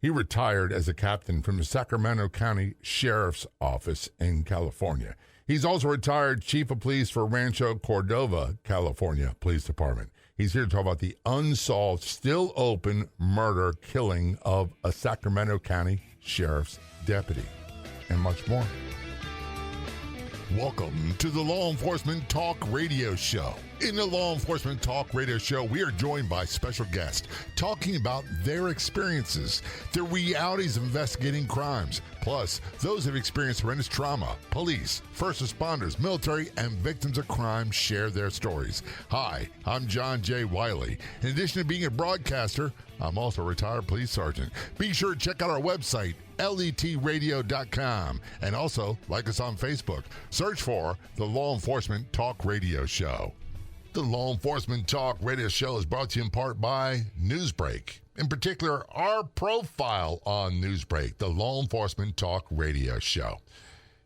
He retired as a captain from the Sacramento County Sheriff's Office in California. He's also retired chief of police for Rancho Cordova, California Police Department. He's here to talk about the unsolved, still open murder killing of a Sacramento County Sheriff's deputy, and much more. Welcome to the Law Enforcement Talk Radio Show. In the Law Enforcement Talk Radio Show, we are joined by special guests talking about their experiences, the realities of investigating crimes, plus those who have experienced horrendous trauma. Police, first responders, military, and victims of crime share their stories. Hi, I'm John J. Wiley. In addition to being a broadcaster, I'm also a retired police sergeant. Be sure to check out our website, letradio.com, and also like us on Facebook. Search for the Law Enforcement Talk Radio Show. The Law Enforcement Talk Radio Show is brought to you in part by Newsbreak. In particular, our profile on Newsbreak, the Law Enforcement Talk Radio Show.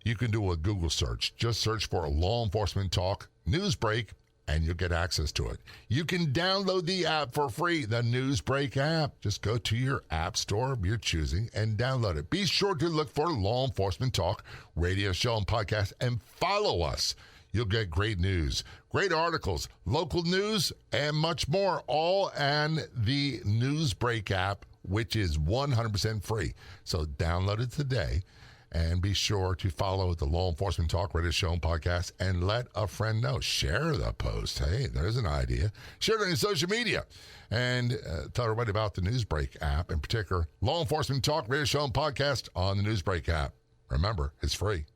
You can do a Google search. Just search for Law Enforcement Talk Newsbreak, and you'll get access to it. You can download the app for free, the Newsbreak app. Just go to your app store of your choosing and download it. Be sure to look for Law Enforcement Talk Radio Show and podcast and follow us. You'll get great news, great articles, local news, and much more, all on the Newsbreak app, which is 100% free. So download it today and be sure to follow the Law Enforcement Talk Radio Show and podcast and let a friend know. Share the post. Hey, there's an idea. Share it on your social media and tell everybody about the Newsbreak app, in particular, Law Enforcement Talk Radio Show and podcast on the Newsbreak app. Remember, it's free.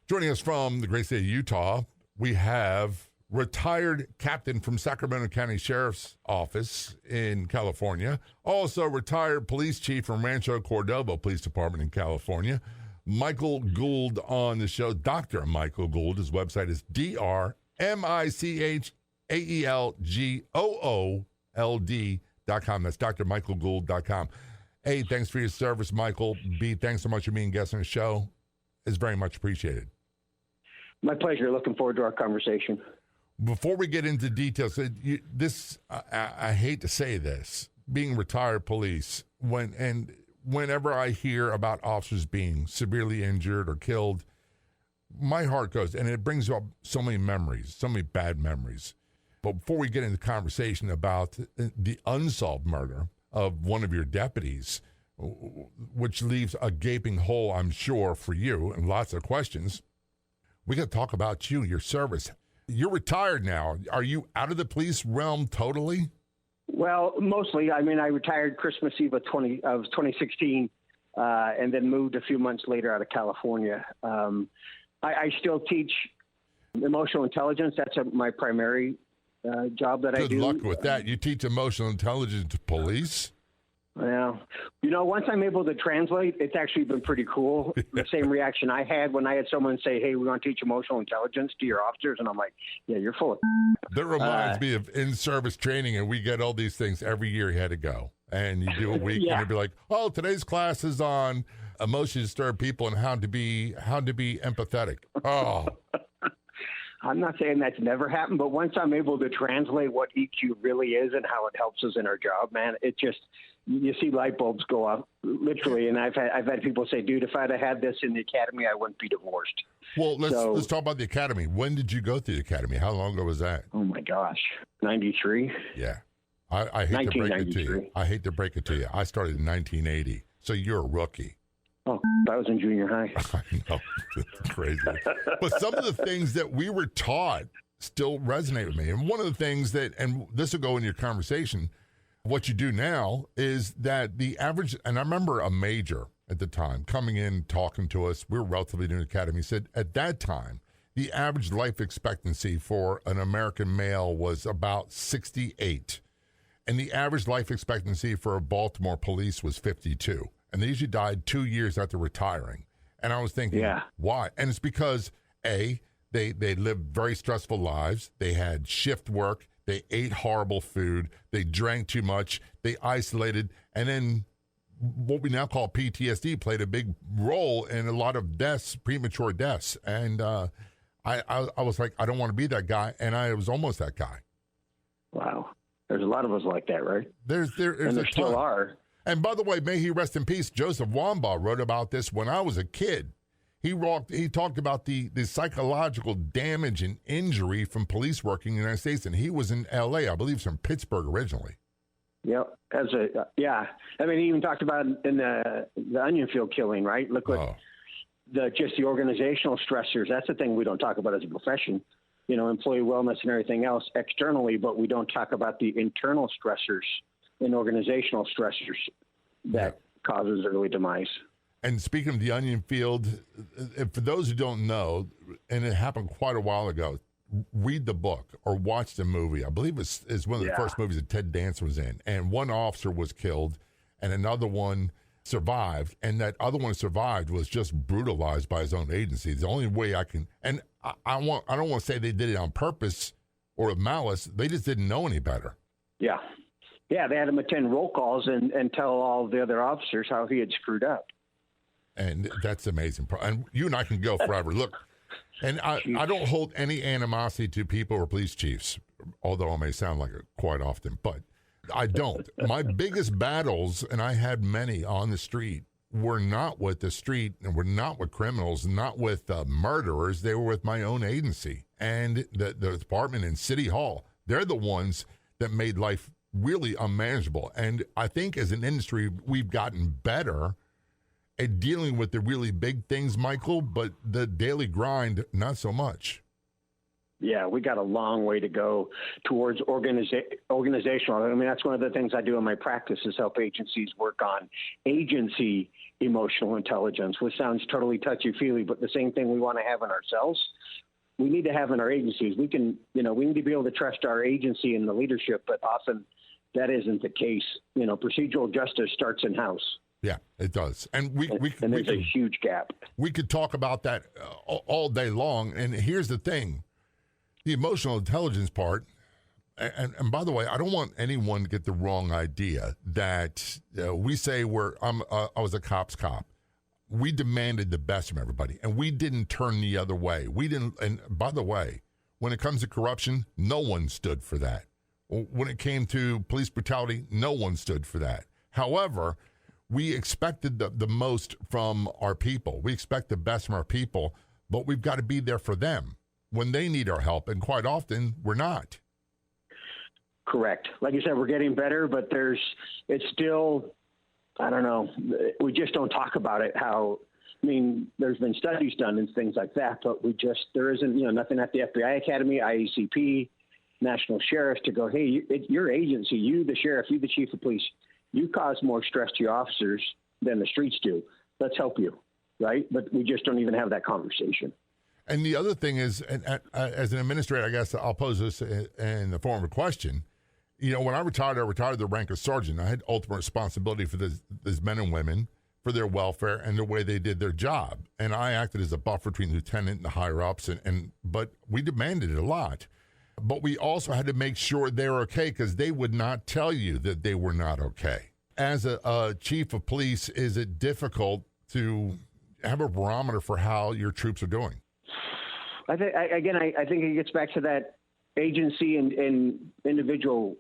Joining us from the great state of Utah, we have retired captain from Sacramento County Sheriff's Office in California, also retired police chief from Rancho Cordova Police Department in California, Michael Goold on the show. Dr. Michael Goold. His website is drmichaelgoold.com. That's drmichaelgoold.com. A, thanks for your service, Michael. B, thanks so much for being a guest on the show. It's very much appreciated. My pleasure. Looking forward to our conversation. Before we get into details, I hate to say this, being retired police, whenever I hear about officers being severely injured or killed, my heart goes, and it brings up so many memories, so many bad memories. But before we get into the conversation about the unsolved murder of one of your deputies, which leaves a gaping hole, I'm sure, for you and lots of questions, we got to talk about you, your service. You're retired now. Are you out of the police realm totally? Well, mostly. I mean, I retired Christmas Eve of 2016 and then moved a few months later out of California. I still teach emotional intelligence. That's my primary job that I do. Good luck with that. You teach emotional intelligence to police? Well, once I'm able to translate, it's actually been pretty cool. The same reaction I had when I had someone say, hey, we're going to teach emotional intelligence to your officers. And I'm like, yeah, you're full of That reminds me of in-service training, and we get all these things every year. You had to go. And you do a week, and you'd be like, oh, today's class is on emotionally disturbed people and how to be empathetic. Oh. I'm not saying that's never happened, but once I'm able to translate what EQ really is and how it helps us in our job, man, it just, you see light bulbs go off, literally. And I've had people say, dude, if I'd have had this in the academy, I wouldn't be divorced. Well, let's talk about the academy. When did you go through the academy? How long ago was that? Oh, my gosh. 93? Yeah. I hate to break it to you. I hate to break it to you. I started in 1980, so you're a rookie. Oh, I was in junior high. I know. It's crazy. But some of the things that we were taught still resonate with me. And one of the things and this will go in your conversation, what you do now is that the average, and I remember a major at the time coming in, talking to us. We were relatively new to the academy. He said at that time, the average life expectancy for an American male was about 68. And the average life expectancy for a Baltimore police was 52. And they usually died 2 years after retiring. And I was thinking, why? And it's because, A, they lived very stressful lives. They had shift work. They ate horrible food. They drank too much. They isolated. And then what we now call PTSD played a big role in a lot of deaths, premature deaths. And I was like, I don't want to be that guy. And I was almost that guy. Wow. There's a lot of us like that, right? There's and there still are. And by the way, may he rest in peace, Joseph Wambaugh wrote about this when I was a kid. He talked about the psychological damage and injury from police work in the United States, and he was in L.A., I believe, from Pittsburgh originally. Yep. Yeah. I mean, he even talked about in the onion field killing, right? Look what just the organizational stressors. That's the thing we don't talk about as a profession. You know, employee wellness and everything else externally, but we don't talk about the internal stressors and organizational stressors that causes early demise. And speaking of the onion field, for those who don't know, and it happened quite a while ago, read the book or watch the movie. I believe it's one of the first movies that Ted Danson was in. And one officer was killed and another one survived. And that other one survived was just brutalized by his own agency. The only way I can, and I don't want to say they did it on purpose or with malice. They just didn't know any better. Yeah. Yeah, they had him attend roll calls and tell all the other officers how he had screwed up. And that's amazing. And you and I can go forever. Look, and I don't hold any animosity to people or police chiefs, although I may sound like it quite often, but I don't. My biggest battles, and I had many on the street, were not with the street and were not with criminals, not with murderers. They were with my own agency and the department and City Hall. They're the ones that made life really unmanageable. And I think as an industry, we've gotten better at dealing with the really big things, Michael, but the daily grind, not so much. Yeah, we got a long way to go towards organizational. I mean, that's one of the things I do in my practice is help agencies work on agency emotional intelligence, which sounds totally touchy-feely, but the same thing we want to have in ourselves, we need to have in our agencies. We can, we need to be able to trust our agency and the leadership, but often that isn't the case. Procedural justice starts in-house. Yeah, it does. And there's a huge gap. We could talk about that all day long. And here's the thing, the emotional intelligence part, and by the way, I don't want anyone to get the wrong idea that we say I was a cop's cop. We demanded the best from everybody, and we didn't turn the other way. We didn't. And by the way, when it comes to corruption, no one stood for that. When it came to police brutality, no one stood for that. However, we expected the most from our people. We expect the best from our people, but we've got to be there for them when they need our help, and quite often we're not. Correct. Like you said, we're getting better, but it's still, I don't know, we just don't talk about it. There's been studies done and things like that, but there isn't, nothing at the FBI Academy, IACP, National Sheriffs to go, hey, your agency, you, the sheriff, you, the chief of police, you cause more stress to your officers than the streets do. Let's help you, right? But we just don't even have that conversation. And the other thing is, as an administrator, I guess I'll pose this in the form of a question. When I retired the rank of sergeant. I had ultimate responsibility for these men and women, for their welfare and the way they did their job. And I acted as a buffer between the lieutenant and the higher ups. But we demanded it a lot. But we also had to make sure they were okay, because they would not tell you that they were not okay. As a chief of police, is it difficult to have a barometer for how your troops are doing? I think it gets back to that agency and individual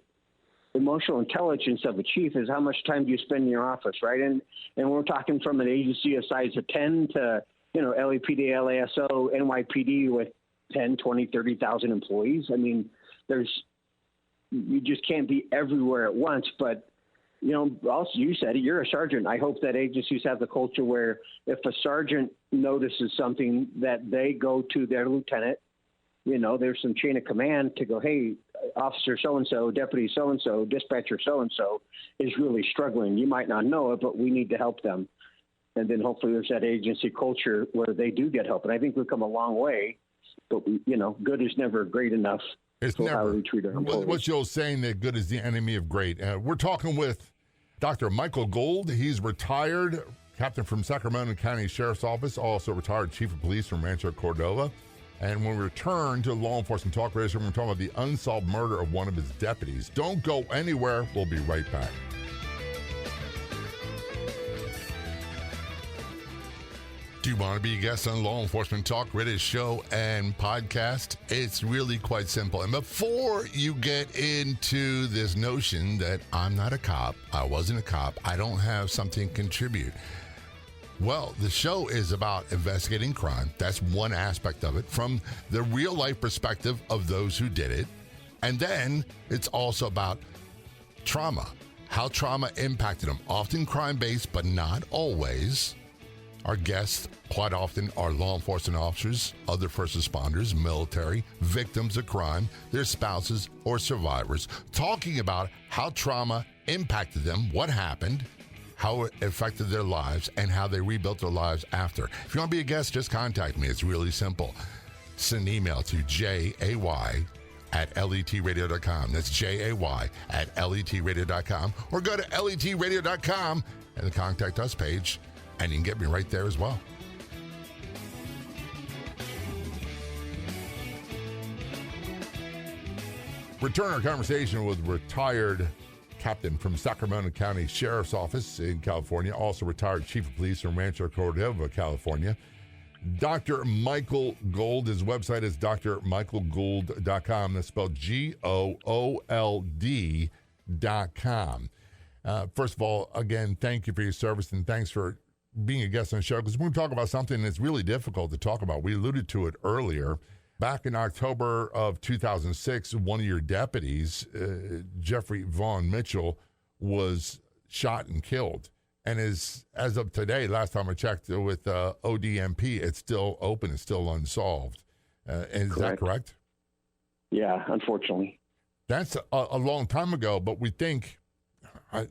emotional intelligence of a chief is how much time do you spend in your office, right? And we're talking from an agency of size of 10 to, LAPD, LASO, NYPD with 10, 20, 30,000 employees. I mean, you just can't be everywhere at once. But, also you said it, you're a sergeant. I hope that agencies have the culture where if a sergeant notices something that they go to their lieutenant, there's some chain of command to go, hey, officer so-and-so, deputy so-and-so, dispatcher so-and-so is really struggling. You might not know it, but we need to help them. And then hopefully there's that agency culture where they do get help. And I think we've come a long way. But, good is never great enough. It's never. How we treat our employees. What's the old saying that good is the enemy of great? We're talking with Dr. Michael Goold. He's retired captain from Sacramento County Sheriff's Office, also retired chief of police from Rancho Cordova. And when we return to Law Enforcement Talk Radio, we're talking about the unsolved murder of one of his deputies. Don't go anywhere. We'll be right back. Do you want to be a guest on Law Enforcement Talk Radio show and podcast? It's really quite simple. And before you get into this notion that I'm not a cop, I wasn't a cop, I don't have something to contribute. Well, the show is about investigating crime. That's one aspect of it from the real life perspective of those who did it. And then it's also about trauma, how trauma impacted them. Often crime-based, but not always. Our guests quite often are law enforcement officers, other first responders, military, victims of crime, their spouses, or survivors, talking about how trauma impacted them, what happened, how it affected their lives, and how they rebuilt their lives after. If you want to be a guest, just contact me. It's really simple. Send an email to jay@letradio.com. That's jay@letradio.com. Or go to letradio.com and the Contact Us page, and you can get me right there as well. Return our conversation with retired captain from Sacramento County Sheriff's Office in California, also retired chief of police from Rancho Cordova, California, Dr. Michael Goold. His website is drmichaelgoold.com. That's spelled GOOLD.com. First of all, again, thank you for your service and thanks for being a guest on the show, because we're going to talk about something that's really difficult to talk about. We alluded to it earlier. Back in October of 2006, one of your deputies, Jeffrey Vaughn Mitchell, was shot and killed. And as of today, last time I checked with ODMP, it's still open. It's still unsolved. Is that correct? Yeah, unfortunately. That's a long time ago, but we think,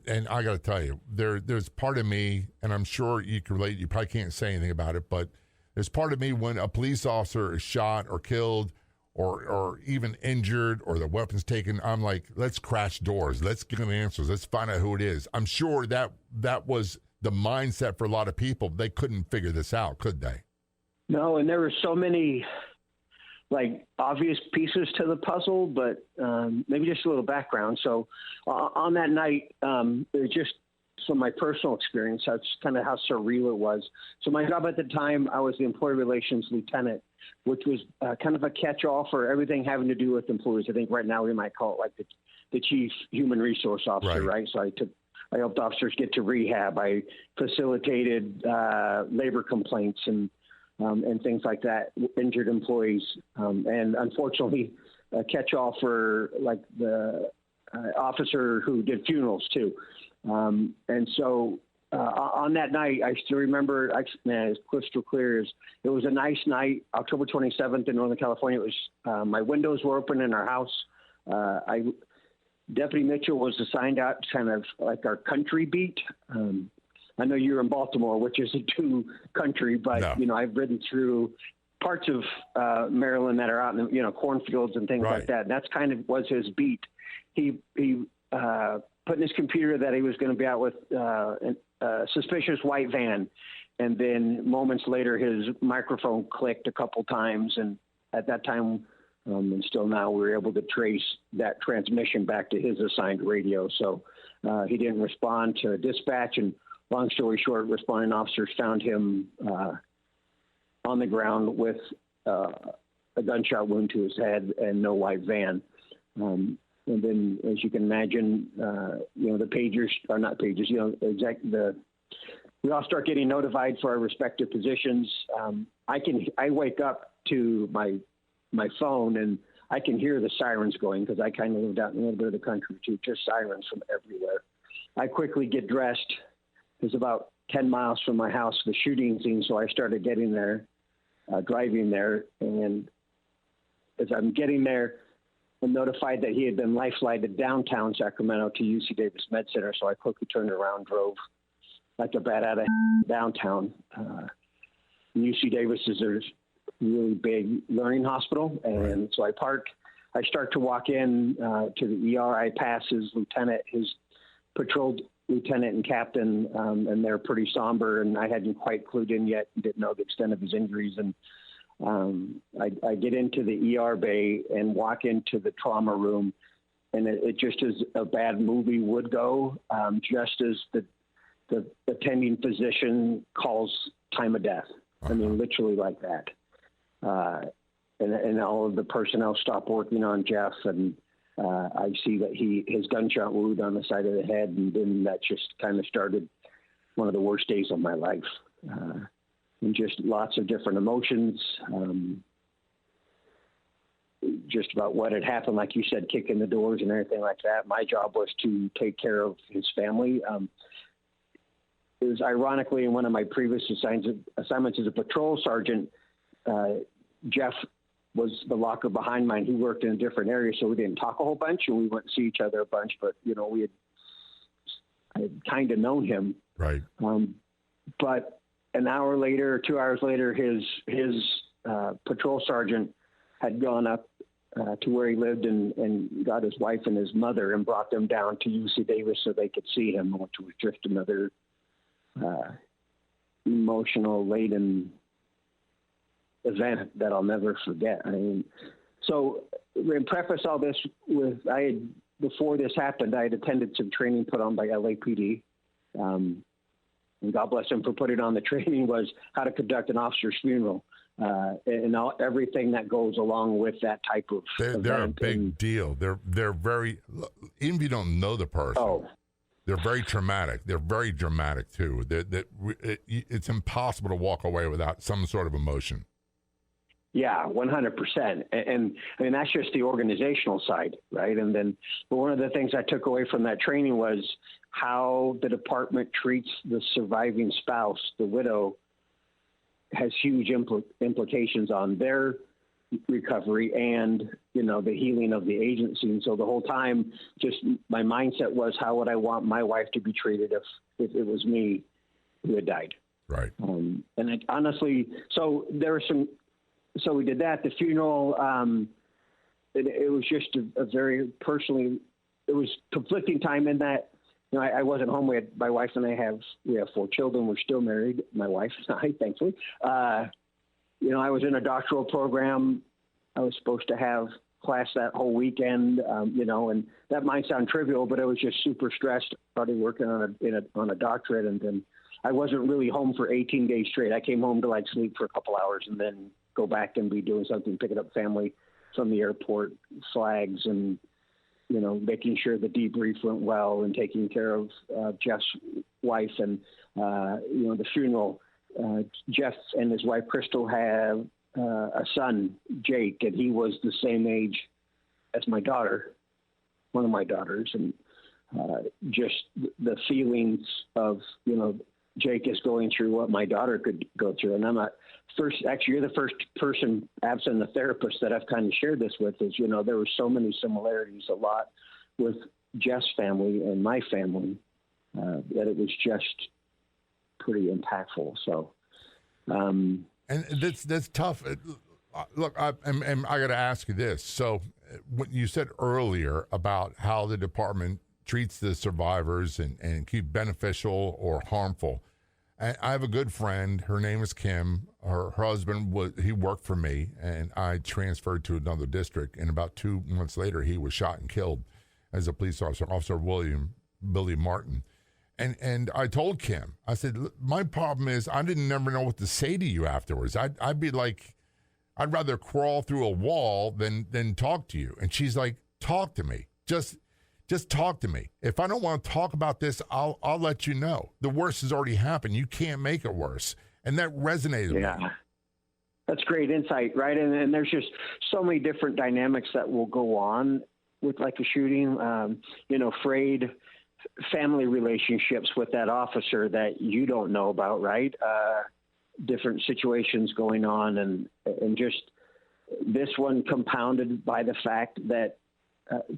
and I got to tell you, there's part of me, and I'm sure you can relate, you probably can't say anything about it, but there's part of me when a police officer is shot or killed or even injured or the weapon's taken, I'm like, let's crash doors. Let's get them answers. Let's find out who it is. I'm sure that was the mindset for a lot of people. They couldn't figure this out, could they? No, and there were so many obvious pieces to the puzzle, but maybe just a little background. So on that night, it was just from my personal experience, that's kind of how surreal it was. So my job at the time, I was the employee relations lieutenant, which was kind of a catch-all for everything having to do with employees. I think right now we might call it the chief human resource officer, right? So I helped officers get to rehab. I facilitated labor complaints and things like that, injured employees. And unfortunately, a catch-all for the officer who did funerals too. And so on that night, I still remember, it's crystal clear, it was a nice night, October 27th in Northern California. It was my windows were open in our house. Deputy Mitchell was assigned out kind of like our country beat. I know you're in Baltimore, which isn't too country, but, no. I've ridden through parts of Maryland that are out in the, cornfields and things like that. And that's kind of was his beat. He put in his computer that he was going to be out with a suspicious white van. And then moments later, his microphone clicked a couple times. And at that time, and still now, we were able to trace that transmission back to his assigned radio. So he didn't respond to dispatch. And long story short, responding officers found him on the ground with a gunshot wound to his head and no white van. And then, as you can imagine, the pagers are not pagers. We all start getting notified for our respective positions. I wake up to my phone and I can hear the sirens going because I kind of lived out in a little bit of the country too, just sirens from everywhere. I quickly get dressed. It's about 10 miles from my house, the shooting scene. So I started getting there, driving there, and as I'm getting there, I'm notified that he had been life-flighted downtown Sacramento to UC Davis Med Center, so I quickly turned around, drove like a bat out of downtown. UC Davis is a really big learning hospital, and so I park. I start to walk in to the ER. I pass his patrol lieutenant and captain, and they're pretty somber, and I hadn't quite clued in yet, didn't know the extent of his injuries, and I get into the ER bay and walk into the trauma room, and it just as a bad movie would go, just as the attending physician calls time of death. I mean, literally like that. And all of the personnel stopped working on Jeff, and I see that his gunshot wound on the side of the head, and then that just kind of started one of the worst days of my life. And just lots of different emotions, just about what had happened, like you said, kicking the doors and everything like that. My job was to take care of his family. It was ironically in one of my previous assignments as a patrol sergeant, Jeff was the locker behind mine. He worked in a different area, so we didn't talk a whole bunch, and we wouldn't see each other a bunch, but, I had kind of known him. Right. But an hour later, 2 hours later, his patrol sergeant had gone up to where he lived and got his wife and his mother and brought them down to UC Davis so they could see him, which was just another emotional laden event that I'll never forget. I mean, so and preface all this with, before this happened, I had attended some training put on by LAPD. And God bless them for putting on the training, was how to conduct an officer's funeral, and everything that goes along with that type of event. They're a big deal. They're very, even if you don't know the person, they're very traumatic. They're very dramatic too. It's impossible to walk away without some sort of emotion. Yeah, 100%. And I mean, that's just the organizational side, right? But one of the things I took away from that training was how the department treats the surviving spouse, the widow, has huge implications on their recovery and, the healing of the agency. And so the whole time, just my mindset was, how would I want my wife to be treated if it was me who had died? Right. And honestly, so there were so we did that. The funeral, it was just a very personally, it was conflicting time in that, I wasn't home. My wife and I we have 4 children. We're still married. My wife and I, thankfully. I was in a doctoral program. I was supposed to have class that whole weekend, and that might sound trivial, but I was just super stressed, probably working on a doctorate. And then I wasn't really home for 18 days straight. I came home to sleep for a couple hours and then go back and be doing something, picking up family from the airport, flags, and, making sure the debrief went well and taking care of Jeff's wife and, the funeral. Jeff and his wife, Crystal, have a son, Jake, and he was the same age as my daughter, one of my daughters. And just the feelings of, Jake is going through what my daughter could go through. And you're the first person, absent the therapist, that I've kind of shared this with, is, there were so many similarities, a lot with Jeff's family and my family, that it was just pretty impactful. So, and that's tough. Look, I got to ask you this. So what you said earlier about how the department treats the survivors and keep beneficial or harmful. I have a good friend. Her name is Kim. Her husband he worked for me, and I transferred to another district. And about 2 months later, he was shot and killed as a police officer, Officer Billy Martin. And I told Kim, I said, my problem is I didn't never know what to say to you afterwards. I'd be like, I'd rather crawl through a wall than talk to you. And she's like, talk to me. Just talk to me. If I don't want to talk about this, I'll let you know. The worst has already happened. You can't make it worse. And that resonated with me. That's great insight, right? And there's just so many different dynamics that will go on with a shooting, frayed family relationships with that officer that you don't know about, right? Different situations going on, and just this one compounded by the fact that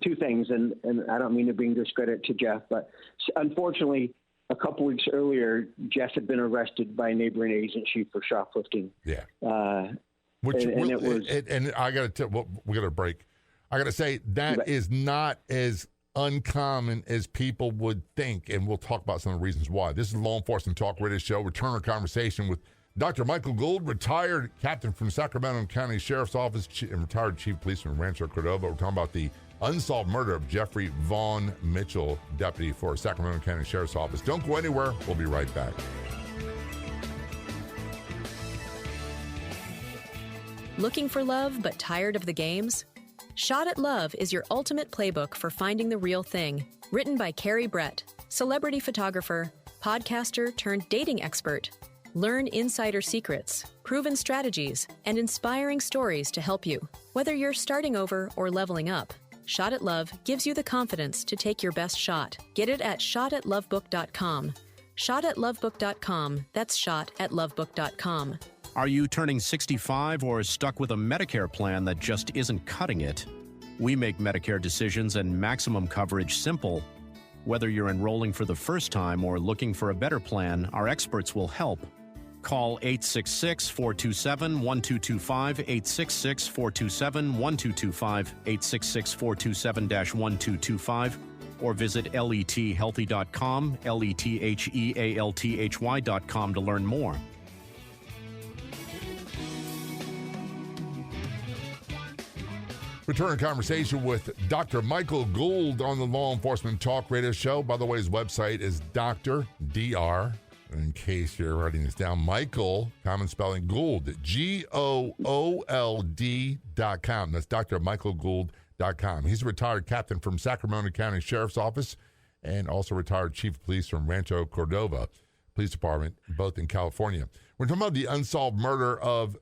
two things, and I don't mean to bring discredit to Jeff, but unfortunately, a couple weeks earlier, Jeff had been arrested by a neighboring agency for shoplifting. Yeah. And I got to we got to break. I got to say that is not as uncommon as people would think, and we'll talk about some of the reasons why. This is Law Enforcement Talk Radio Show. Return our conversation with Dr. Michael Goold, retired captain from Sacramento County Sheriff's Office and retired chief policeman from Rancho Cordova. We're talking about the unsolved murder of Jeffrey Vaughn Mitchell, deputy for Sacramento County Sheriff's Office. Don't go anywhere. We'll be right back. Looking for love but tired of the games? Shot at Love is your ultimate playbook for finding the real thing. Written by Carrie Brett, celebrity photographer, podcaster turned dating expert. Learn insider secrets, proven strategies, and inspiring stories to help you. Whether you're starting over or leveling up, Shot at Love gives you the confidence to take your best shot. Get it at shotatlovebook.com. Shotatlovebook.com. That's shotatlovebook.com. Are you turning 65 or stuck with a Medicare plan that just isn't cutting it? We make Medicare decisions and maximum coverage simple. Whether you're enrolling for the first time or looking for a better plan, our experts will help. Call 866-427-1225, 866-427-1225, 866-427-1225, or visit lethealthy.com, lethealthy.com to learn more. Return conversation with Dr. Michael Goold on the Law Enforcement Talk Radio Show. By the way, his website is Dr. In case you're writing this down, Michael, common spelling, Goold, Goold.com. That's drmichaelgoold.com. He's a retired captain from Sacramento County Sheriff's Office and also retired chief of police from Rancho Cordova Police Department, both in California. We're talking about the unsolved murder of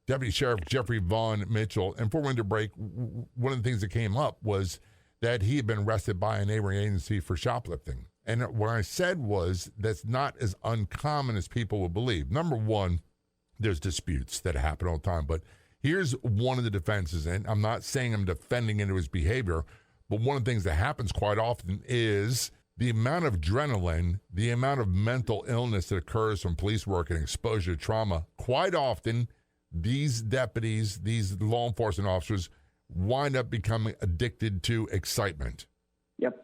Deputy Sheriff Jeffrey Vaughn Mitchell. And before we went to break, one of the things that came up was that he had been arrested by a neighboring agency for shoplifting. And what I said was that's not as uncommon as people would believe. Number one, there's disputes that happen all the time. But here's one of the defenses, and I'm not saying I'm defending into his behavior, but one of the things that happens quite often is the amount of adrenaline, the amount of mental illness that occurs from police work and exposure to trauma. Quite often, these deputies, these law enforcement officers, wind up becoming addicted to excitement. Yep.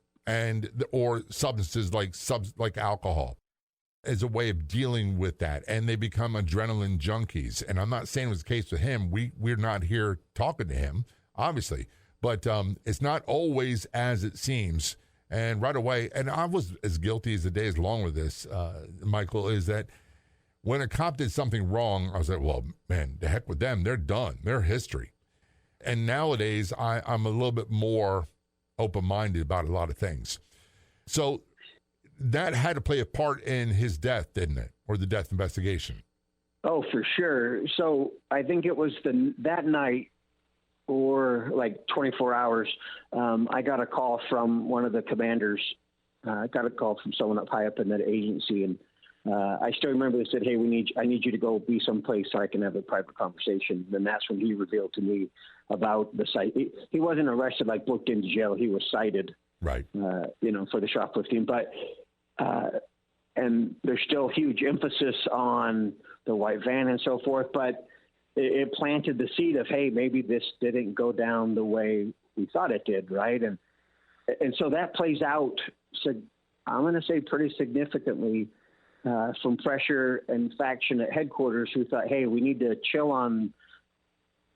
Or substances like alcohol as a way of dealing with that, and they become adrenaline junkies. And I'm not saying it was the case with him. We're not here talking to him, obviously, but it's not always as it seems. And right away, and I was as guilty as the day is long with this, Michael, is that when a cop did something wrong, I was like, well, man, the heck with them. They're done. They're history. And nowadays, I'm a little bit more open-minded about a lot of things. So that had to play a part in his death, didn't it? Or the death investigation? Oh, for sure. So I think it was that night or like 24 hours, I got a call from one of the commanders. I got a call from someone up high up in that agency, and I still remember they said, hey, I need you to go be someplace so I can have a private conversation. And that's when he revealed to me about the site. He wasn't arrested, like booked into jail. He was cited, right? For the shoplifting. But and there's still huge emphasis on the white van and so forth. But it planted the seed of, hey, maybe this didn't go down the way we thought it did, right? And so that plays out. So I'm going to say pretty significantly. From pressure and faction at headquarters who thought, hey, we need to chill on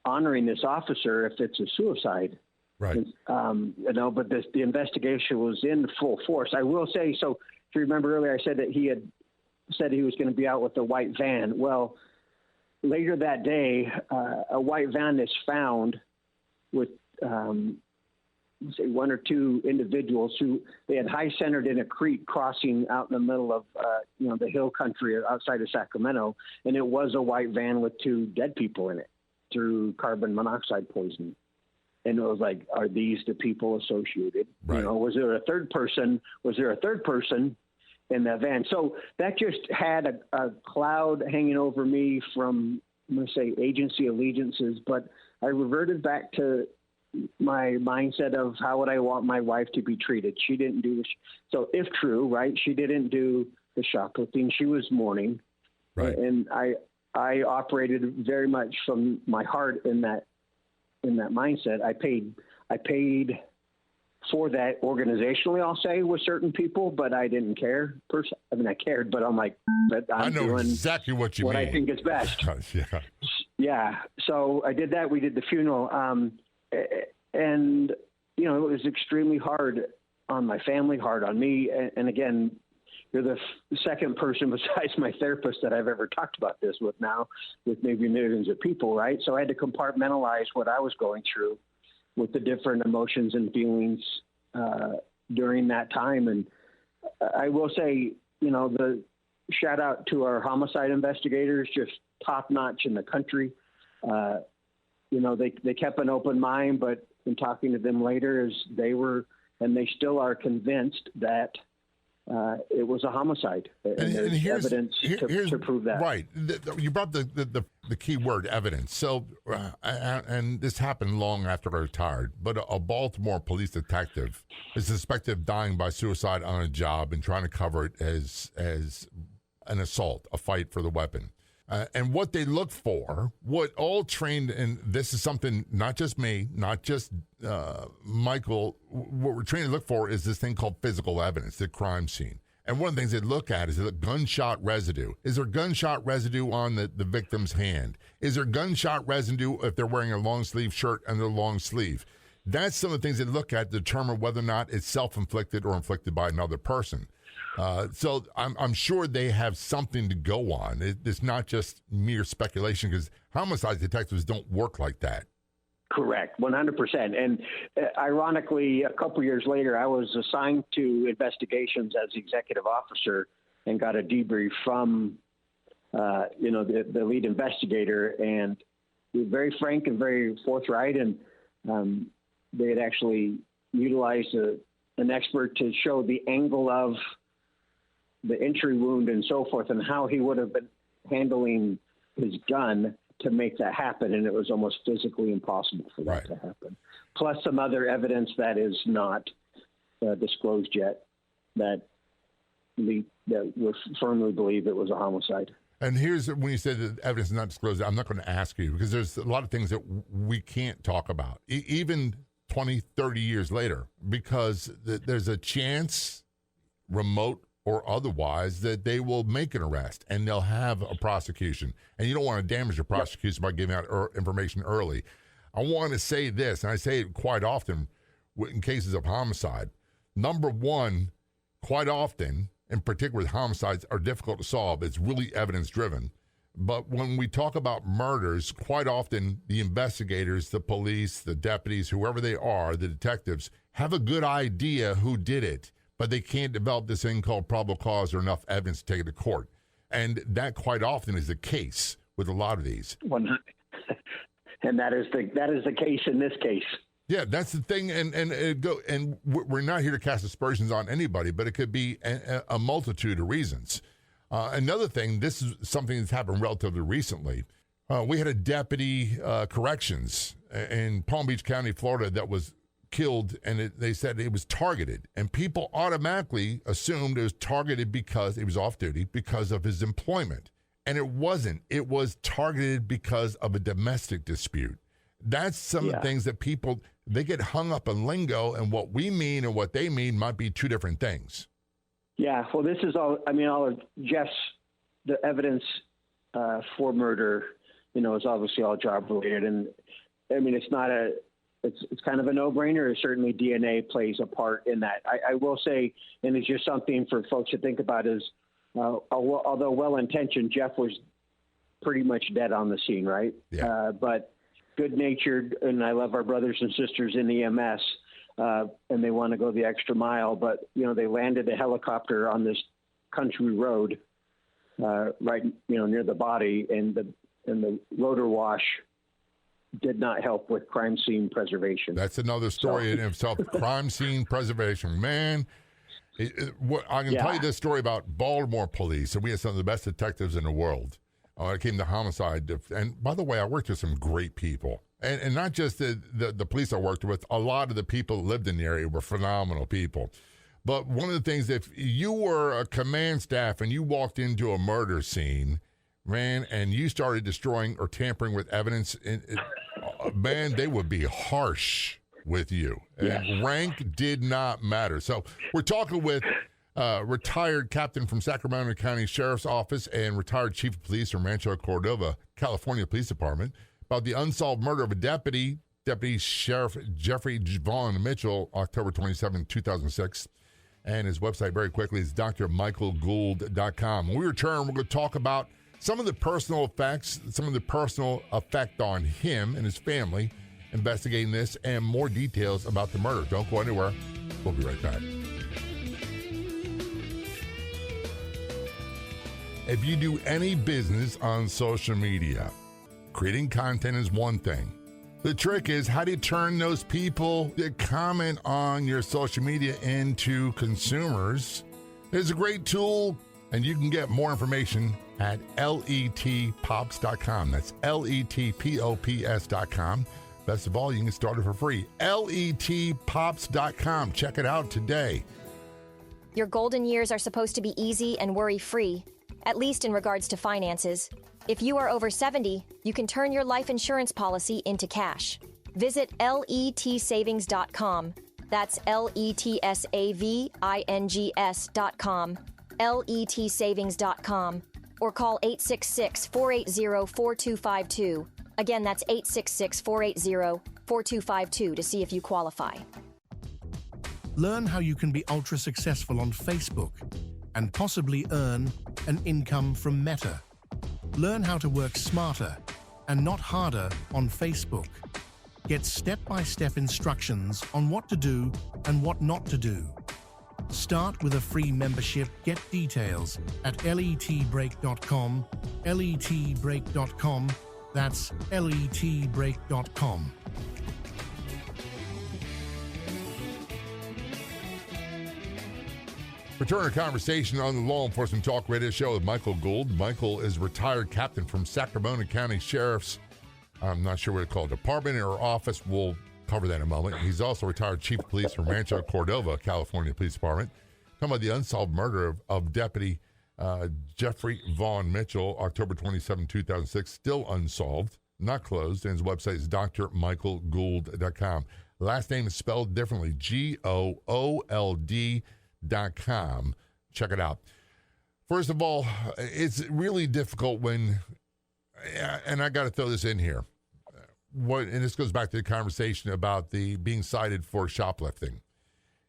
honoring this officer if it's a suicide. Right. But the investigation was in full force. I will say, so if you remember earlier, I said that he had said he was going to be out with the white van. Well, later that day, a white van is found with one or two individuals who they had high centered in a creek crossing out in the middle of the hill country outside of Sacramento, and it was a white van with two dead people in it through carbon monoxide poisoning. And it was like, are these the people associated? Right. Was there a third person? Was there a third person in that van? So that just had a cloud hanging over me from, I'm going to say, agency allegiances, but I reverted back to my mindset of how would I want my wife to be treated. She didn't do this. So if true, right, she didn't do the shoplifting. She was mourning. Right. And I operated very much from my heart in that mindset. I paid for that organizationally, I'll say, with certain people, but I didn't care. I cared, but I'm like, but I'm doing exactly what you mean. I think is best. Yeah. Yeah. So I did that. We did the funeral. And, it was extremely hard on my family, hard on me. And again, you're the second person besides my therapist that I've ever talked about this with now, with maybe millions of people, right? So I had to compartmentalize what I was going through with the different emotions and feelings during that time. And I will say, the shout out to our homicide investigators, just top notch in the country. They kept an open mind, but in talking to them later, they were, and they still are, convinced that it was a homicide. And there's evidence to prove that. Right. You brought the key word, evidence. So, and this happened long after I retired, but a Baltimore police detective is suspected of dying by suicide on a job and trying to cover it as an assault, a fight for the weapon. And what they look for, what all trained, and this is something not just me, not just Michael, what we're trained to look for is this thing called physical evidence, the crime scene. And one of the things they look at is the gunshot residue. Is there gunshot residue on the victim's hand? Is there gunshot residue if they're wearing a long sleeve shirt and their long sleeve? That's some of the things they look at to determine whether or not it's self-inflicted or inflicted by another person. So I'm sure they have something to go on. It's not just mere speculation, because homicide detectives don't work like that. Correct, 100%. And ironically, a couple years later, I was assigned to investigations as executive officer and got a debrief from, the lead investigator. And he was very frank and very forthright. And they had actually utilized an expert to show the angle of the entry wound and so forth, and how he would have been handling his gun to make that happen. And it was almost physically impossible for that to happen. Plus some other evidence that is not disclosed yet that we firmly believe it was a homicide. And here's when you say that evidence is not disclosed, I'm not going to ask you, because there's a lot of things that we can't talk about, even 20, 30 years later, because there's a chance, remote or otherwise, that they will make an arrest and they'll have a prosecution. And you don't want to damage your prosecution by giving out information early. I want to say this, and I say it quite often in cases of homicide. Number one, quite often, in particular with homicides, are difficult to solve. It's really evidence-driven. But when we talk about murders, quite often the investigators, the police, the deputies, whoever they are, the detectives, have a good idea who did it, but they can't develop this thing called probable cause or enough evidence to take it to court. And that quite often is the case with a lot of these. And that is the case in this case. Yeah, that's the thing. And we're not here to cast aspersions on anybody, but it could be a multitude of reasons. Another thing, this is something that's happened relatively recently. We had a deputy corrections in Palm Beach County, Florida, that was killed, and they said it was targeted. And people automatically assumed it was targeted because he was off duty because of his employment. And it wasn't. It was targeted because of a domestic dispute. That's some of the things that people, they get hung up in lingo, and what we mean and what they mean might be two different things. Yeah, well, this is all of Jeff's, the evidence for murder, is obviously all job related. And I mean, it's kind of a no-brainer. Certainly DNA plays a part in that. I will say, and it's just something for folks to think about, is although well-intentioned, Jeff was pretty much dead on the scene, right? Yeah. But good-natured, and I love our brothers and sisters in EMS, and they want to go the extra mile. But, they landed a helicopter on this country road right, near the body, and the rotor wash did not help with crime scene preservation. That's another story in itself. Crime scene preservation, man. I can tell you this story about Baltimore police, and we had some of the best detectives in the world. It came to homicide. And by the way, I worked with some great people. And not just the police I worked with, a lot of the people that lived in the area were phenomenal people. But one of the things, if you were a command staff and you walked into a murder scene, man, and you started destroying or tampering with evidence, man, they would be harsh with you. Yes. And rank did not matter. So we're talking with retired captain from Sacramento County Sheriff's Office and retired chief of police from Rancho Cordova, California Police Department, about the unsolved murder of a Deputy Sheriff Jeffrey Vaughn Mitchell, October 27, 2006. And his website, very quickly, is drmichaelgould.com. When we return, we're going to talk about some of the personal effects, some of the personal effect on him and his family, investigating this, and more details about the murder. Don't go anywhere. We'll be right back. If you do any business on social media, creating content is one thing. The trick is, how do you turn those people that comment on your social media into consumers? There's a great tool, and you can get more information at letpops.com. That's letpops.com. Best of all, you can get started for free. letpops.com. Check it out today. Your golden years are supposed to be easy and worry-free, at least in regards to finances. If you are over 70, you can turn your life insurance policy into cash. Visit letsavings.com. That's letsavings.com. letsavings.com. Or call 866-480-4252. Again, that's 866-480-4252 to see if you qualify. Learn how you can be ultra successful on Facebook and possibly earn an income from Meta. Learn how to work smarter and not harder on Facebook. Get step-by-step instructions on what to do and what not to do. Start with a free membership. Get details at letbreak.com. letbreak.com. That's letbreak.com. Return our conversation on the Law Enforcement Talk Radio Show with Michael Goold. Michael is retired captain from Sacramento County Sheriff's, I'm not sure what it's called, department or office. We'll cover that in a moment. He's also retired chief of police from Rancho Cordova, California Police Department. Talking about the unsolved murder of Deputy Jeffrey Vaughn Mitchell, October 27, 2006, still unsolved, not closed, and his website is drmichaelgould.com. Last name is spelled differently, Goold.com. Check it out. First of all, it's really difficult when, and I got to throw this in here, and this goes back to the conversation about the being cited for shoplifting.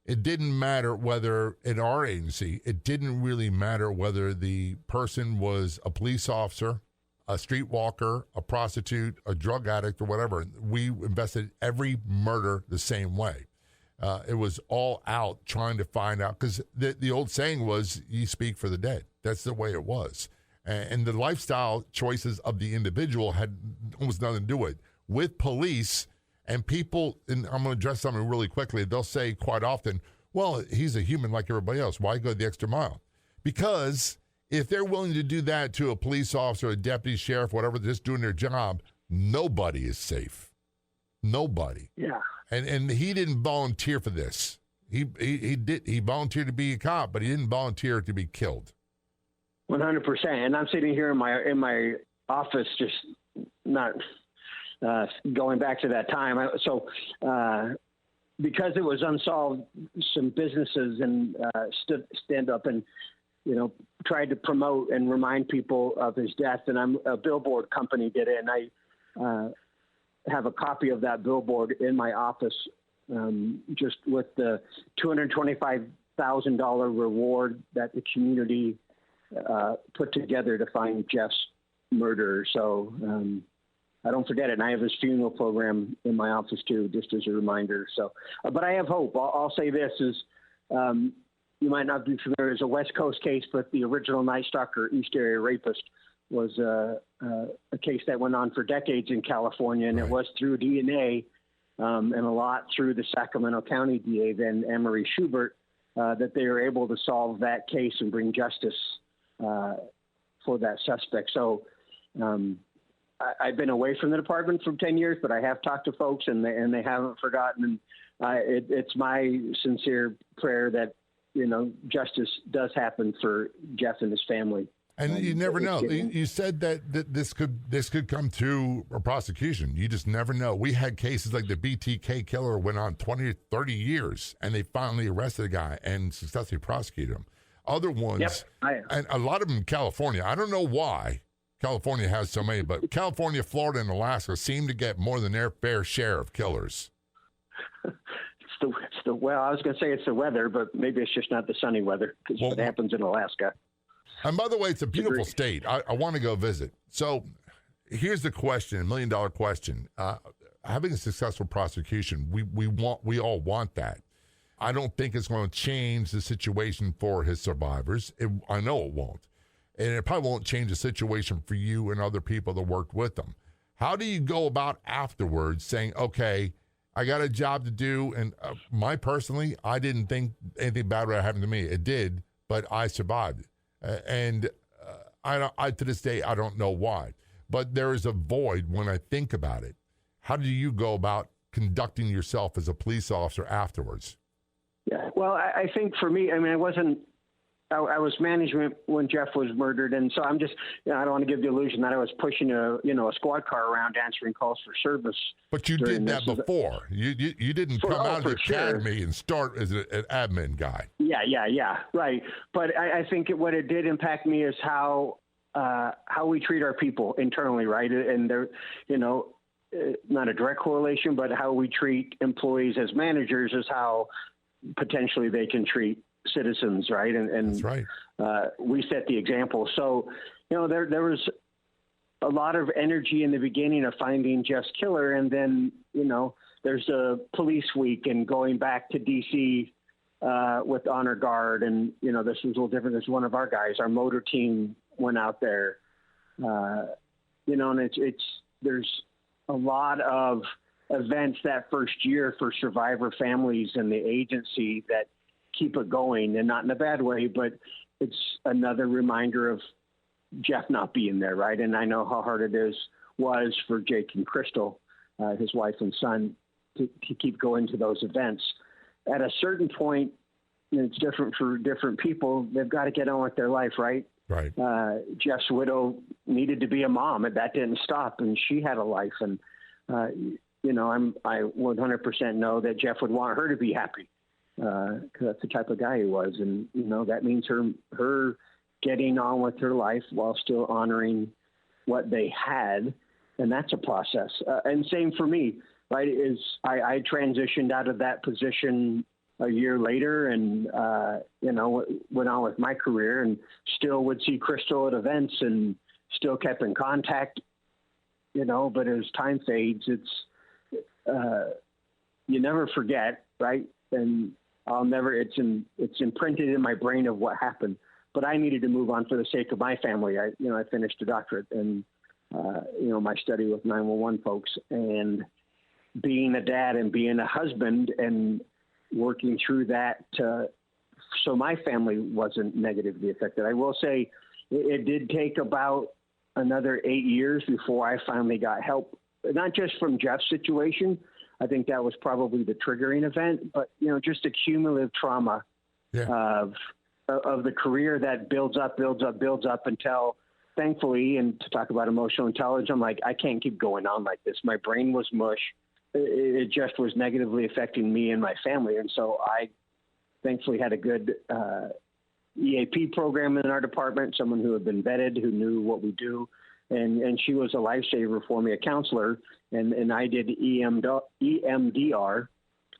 It didn't matter whether in our agency, it didn't really matter whether the person was a police officer, a streetwalker, a prostitute, a drug addict, or whatever. We invested every murder the same way. It was all out trying to find out, because the old saying was, you speak for the dead. That's the way it was. And the lifestyle choices of the individual had almost nothing to do with it. With police and people, and I'm going to address something really quickly, they'll say quite often, well, he's a human like everybody else. Why go the extra mile? Because if they're willing to do that to a police officer, a deputy sheriff, whatever, just doing their job, nobody is safe. Nobody. Yeah. And he didn't volunteer for this. He volunteered to be a cop, but he didn't volunteer to be killed. 100%. And I'm sitting here in my office, just not going back to that time. Because it was unsolved, some businesses and stand up and tried to promote and remind people of his death. And a billboard company did it, and I have a copy of that billboard in my office, just with the $225,000 reward that the community put together to find Jeff's murderer. So I don't forget it. And I have his funeral program in my office too, just as a reminder. So, but I have hope. I'll say this is, you might not be familiar, it's a West Coast case, but the original Night Stalker East Area Rapist was a case that went on for decades in California, and It was through DNA and a lot through the Sacramento County DA, then Anne-Marie Schubert, that they were able to solve that case and bring justice for that suspect. So I've been away from the department for 10 years, but I have talked to folks, and they haven't forgotten. And it's my sincere prayer that justice does happen for Jeff and his family. And you never know. You said that this could come to a prosecution. You just never know. We had cases like the BTK killer went on 20 or 30 years, and they finally arrested a guy and successfully prosecuted him. Other ones, and a lot of them in California. I don't know why California has so many, but California, Florida, and Alaska seem to get more than their fair share of killers. Well, I was going to say it's the weather, but maybe it's just not the sunny weather because what happens in Alaska. And by the way, it's a beautiful state. I want to go visit. So here's the question, $1 million question. Having a successful prosecution, we all want that. I don't think it's going to change the situation for his survivors. I know it won't. And it probably won't change the situation for you and other people that worked with them. How do you go about afterwards saying, okay, I got a job to do, and I didn't think anything bad would happen to me. It did, but I survived. And I to this day, I don't know why. But there is a void when I think about it. How do you go about conducting yourself as a police officer afterwards? Yeah, well, I think for me, I mean, I was management when Jeff was murdered, and so I'm just, I don't want to give the illusion that I was pushing a squad car around answering calls for service. But you did that before. You didn't come out of the academy and start as an admin guy. Yeah, right. But I think what it did impact me is how we treat our people internally, right? And there, not a direct correlation, but how we treat employees as managers is how potentially they can treat citizens, right? And that's right. We set the example. So, there was a lot of energy in the beginning of finding Jeff's killer, and then there's a police week and going back to DC with Honor Guard, and this was a little different. There's one of our guys, our motor team went out there, and there's a lot of events that first year for survivor families and the agency that keep it going, and not in a bad way, but it's another reminder of Jeff not being there, right? And I know how hard it was for Jake and Crystal, his wife and son, to keep going to those events. At a certain point, and it's different for different people, they've got to get on with their life, right? Right. Jeff's widow needed to be a mom, and that didn't stop, and she had a life. And, I 100% know that Jeff would want her to be happy, because that's the type of guy he was. And, that means her getting on with her life while still honoring what they had. And that's a process. And same for me, right? I transitioned out of that position a year later and, went on with my career and still would see Crystal at events and still kept in contact, but as time fades, you never forget, right? And it's imprinted in my brain of what happened, but I needed to move on for the sake of my family. I finished a doctorate and, my study with 911 folks, and being a dad and being a husband and working through that so my family wasn't negatively affected. I will say it did take about another 8 years before I finally got help, not just from Jeff's situation. I think that was probably the triggering event, but, just a cumulative trauma of the career that builds up until, thankfully, and to talk about emotional intelligence, I'm like, I can't keep going on like this. My brain was mush. It just was negatively affecting me and my family. And so I thankfully had a good EAP program in our department, someone who had been vetted, who knew what we do. And she was a lifesaver for me, a counselor. And I did EMDR,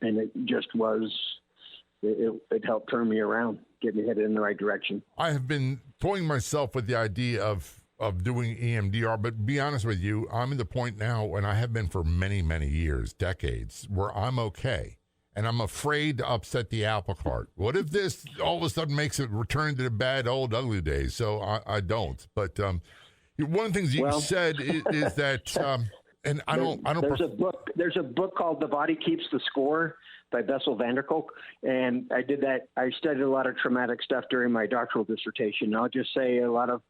and it just was, it helped turn me around, get me headed in the right direction. I have been toying myself with the idea of doing EMDR, but be honest with you, I'm at the point now, and I have been for many, many years, decades, where I'm okay. And I'm afraid to upset the apple cart. What if this all of a sudden makes it return to the bad old ugly days? So I don't. But one of the things you said is that, and I don't. There's a book called The Body Keeps the Score by Bessel van der Kolk, and I did that. I studied a lot of traumatic stuff during my doctoral dissertation. I'll just say a lot of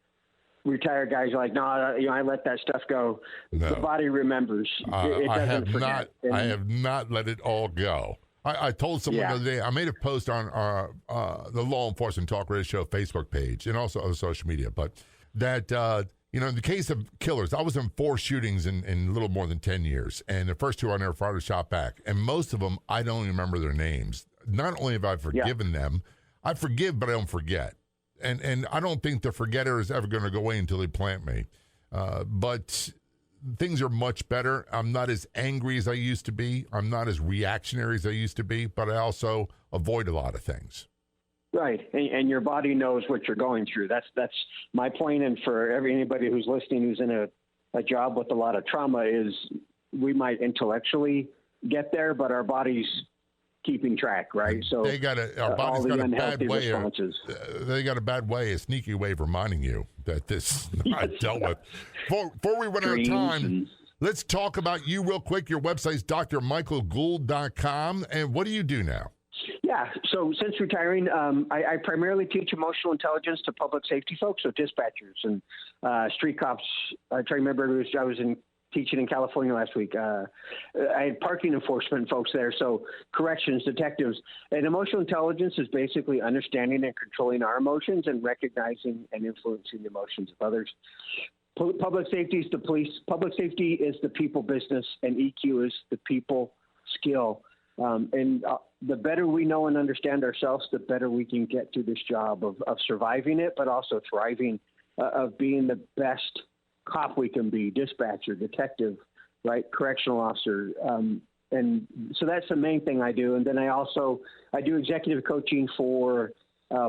retired guys are like, no, I let that stuff go. No. The body remembers. It I have forget. I have not let it all go. I told someone the other day, I made a post on the Law Enforcement Talk Radio Show Facebook page and also on social media, but that, in the case of killers, I was in 4 shootings in a little more than 10 years, and the first 2 I never fired a shot back, and most of them, I don't even remember their names. Not only have I forgiven them, I forgive, but I don't forget. And I don't think the forgetter is ever going to go away until they plant me. But things are much better. I'm not as angry as I used to be. I'm not as reactionary as I used to be, but I also avoid a lot of things. Right, and your body knows what you're going through. That's my point, and for anybody who's listening who's in a job with a lot of trauma is we might intellectually get there, but our body's keeping track, right? So our body's got a bad way. They got a bad way, a sneaky way of reminding you that this is not dealt with. Before we run out of time, let's talk about you real quick. Your website's drmichaelgould.com, and what do you do now? Yeah, so since retiring, I primarily teach emotional intelligence to public safety folks, so dispatchers and street cops. I try to remember I was teaching in California last week. I had parking enforcement folks there, so corrections, detectives. And emotional intelligence is basically understanding and controlling our emotions and recognizing and influencing the emotions of others. Public safety is the police. Public safety is the people business, and EQ is the people skill. The better we know and understand ourselves, the better we can get to this job of surviving it, but also thriving, of being the best cop we can be, dispatcher, detective, right, correctional officer. And so that's the main thing I do. And then I do executive coaching for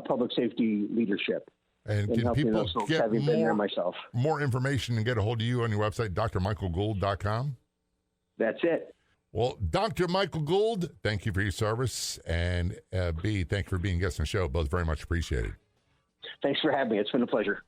public safety leadership. And can people get more information and get a hold of you on your website, drmichaelgould.com? That's it. Well, Dr. Michael Goold, thank you for your service. And B, thank you for being a guest on the show. Both very much appreciated. Thanks for having me. It's been a pleasure.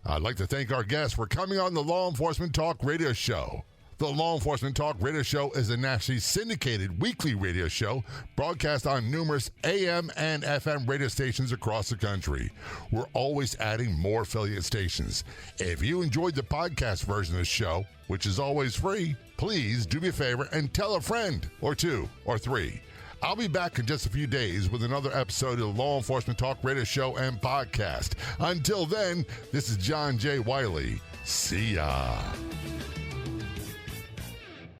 I'd like to thank our guests for coming on the Law Enforcement Talk Radio Show. The Law Enforcement Talk Radio Show is a nationally syndicated weekly radio show broadcast on numerous AM and FM radio stations across the country. We're always adding more affiliate stations. If you enjoyed the podcast version of the show, which is always free, please do me a favor and tell a friend or two or three. I'll be back in just a few days with another episode of the Law Enforcement Talk Radio Show and Podcast. Until then, this is John J. Wiley. See ya.